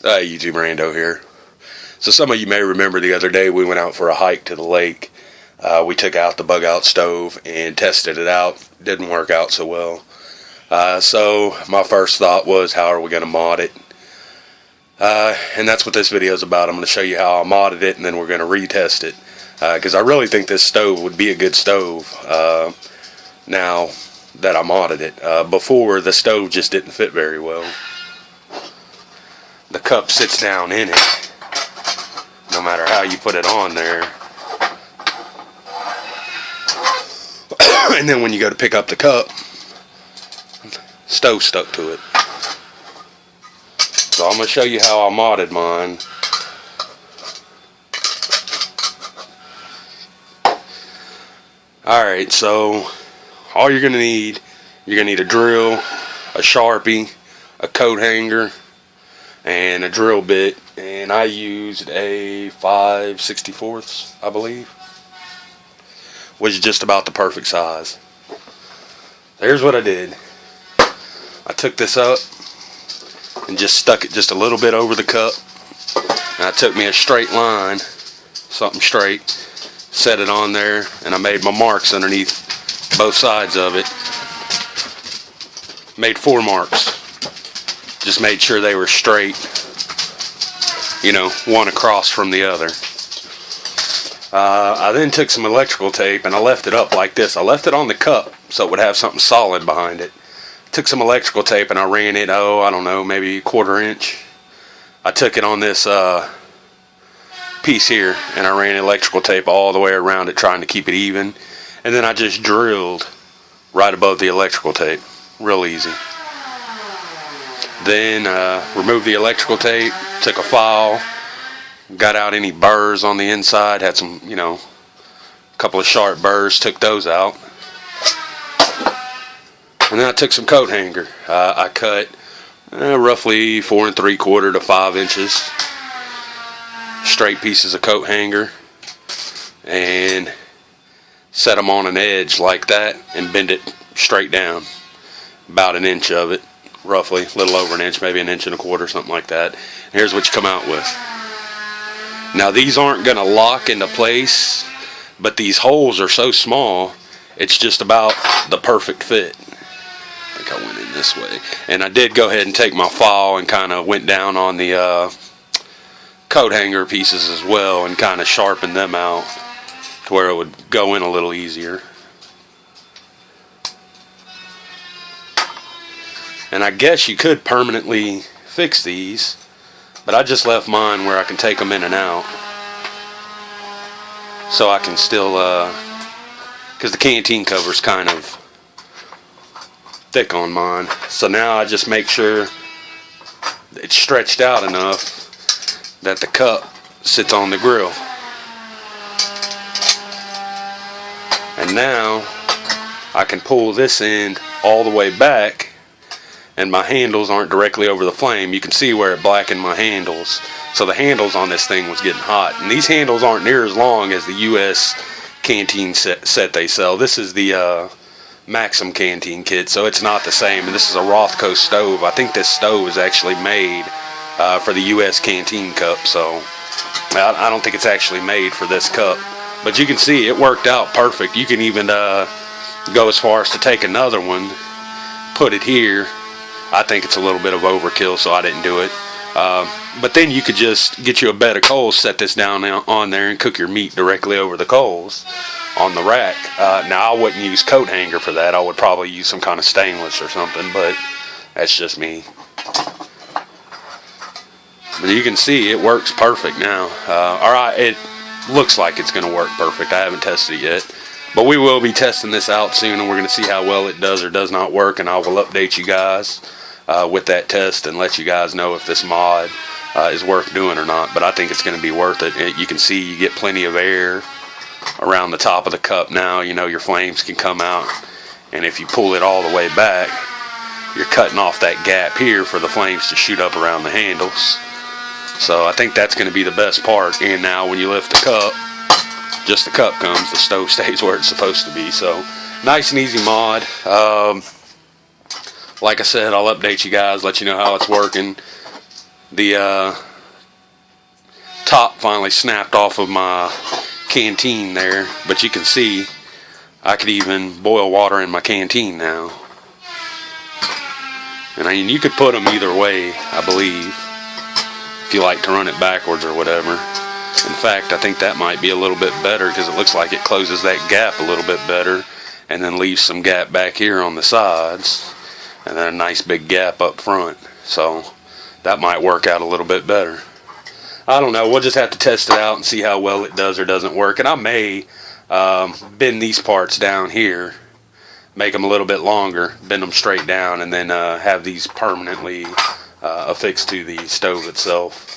YouTube Rando here. So some of you may remember the other day we went out for a hike to the lake. We took out the bug out stove and tested it out. Didn't work out so well. So my first thought was, how are we going to mod it? And that's what this video is about. I'm going to show you how I modded it, and then we're going to retest it. Because I really think this stove would be a good stove now that I modded it. Before, the stove just didn't fit very well. The cup sits down in it, no matter how you put it on there. And then when you go to pick up the cup, stove stuck to it. So I'm going to show you how I modded mine. Alright, so all you're going to need a drill, a Sharpie, a coat hanger, and a drill bit. And I used a 5/64, I believe, which is just about the perfect size. Here's what I did. I took this up and just stuck it just a little bit over the cup. And I took me a straight line, something straight, set it on there, and I made my marks underneath both sides of it. Made 4 marks. Just made sure they were straight, you know, one across from the other. I then took some electrical tape and I left it up like this. I left it on the cup so it would have something solid behind it. Took some electrical tape and I ran it, I don't know, maybe a 1/4 inch. I took it on this piece here and I ran electrical tape all the way around it, trying to keep it even. And then I just drilled right above the electrical tape. Real easy. Then removed the electrical tape, took a file, got out any burrs on the inside, had some, you know, a couple of sharp burrs, took those out. And then I took some coat hanger. I cut roughly 4 3/4 to 5 inches straight pieces of coat hanger and set them on an edge like that and bend it straight down, about an inch of it. Roughly, a little over an inch, maybe 1 1/4 inch, something like that. And here's what you come out with. Now these aren't going to lock into place, but these holes are so small, it's just about the perfect fit. I think I went in this way. And I did go ahead and take my file and kind of went down on the coat hanger pieces as well and kind of sharpened them out to where it would go in a little easier. And I guess you could permanently fix these, but I just left mine where I can take them in and out. So I can still, because the canteen cover's kind of thick on mine. So now I just make sure it's stretched out enough that the cup sits on the grill. And now I can pull this end all the way back, and my handles aren't directly over the flame. You can see where it blackened my handles. So the handles on this thing was getting hot. And these handles aren't near as long as the US Canteen set they sell. This is the Maxam Canteen kit, so it's not the same. And this is a Rothco stove. I think this stove is actually made for the US Canteen cup. So I don't think it's actually made for this cup. But you can see it worked out perfect. You can even go as far as to take another one, put it here. I think it's a little bit of overkill, so I didn't do it. But then you could just get you a bed of coals, set this down on there, and cook your meat directly over the coals on the rack. Now, I wouldn't use coat hanger for that. I would probably use some kind of stainless or something, but that's just me. But you can see it works perfect now. Alright, it looks like it's going to work perfect. I haven't tested it yet. But we will be testing this out soon, and we're going to see how well it does or does not work, and I will update you guys with that test and let you guys know if this mod is worth doing or not. But I think it's going to be worth it. You can see you get plenty of air around the top of the cup now. You know, your flames can come out, and if you pull it all the way back, you're cutting off that gap here for the flames to shoot up around the handles. So I think that's going to be the best part. And now when you lift the cup, just the cup comes, the stove stays where it's supposed to be. So nice and easy mod. Like I said, I'll update you guys, let you know how it's working. the top finally snapped off of my canteen there, but you can see I could even boil water in my canteen now. And I mean, you could put them either way, I believe, if you like to run it backwards or whatever. In fact, I think that might be a little bit better because it looks like it closes that gap a little bit better and then leaves some gap back here on the sides and then a nice big gap up front. So that might work out a little bit better. I don't know. We'll just have to test it out and see how well it does or doesn't work. And I may bend these parts down here, make them a little bit longer, bend them straight down, and then have these permanently affixed to the stove itself.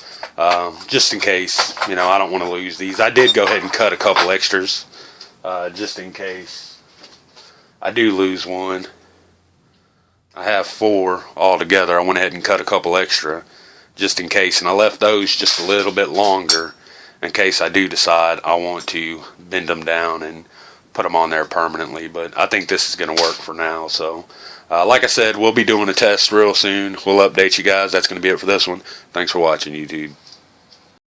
Just in case, you know, I don't want to lose these. I did go ahead and cut a couple extras just in case I do lose one. I have 4 altogether. I went ahead and cut a couple extra just in case, and I left those just a little bit longer in case I do decide I want to bend them down and put them on there permanently. But I think this is going to work for now. So like I said, we'll be doing a test real soon. We'll update you guys. That's going to be it for this one. Thanks for watching, YouTube.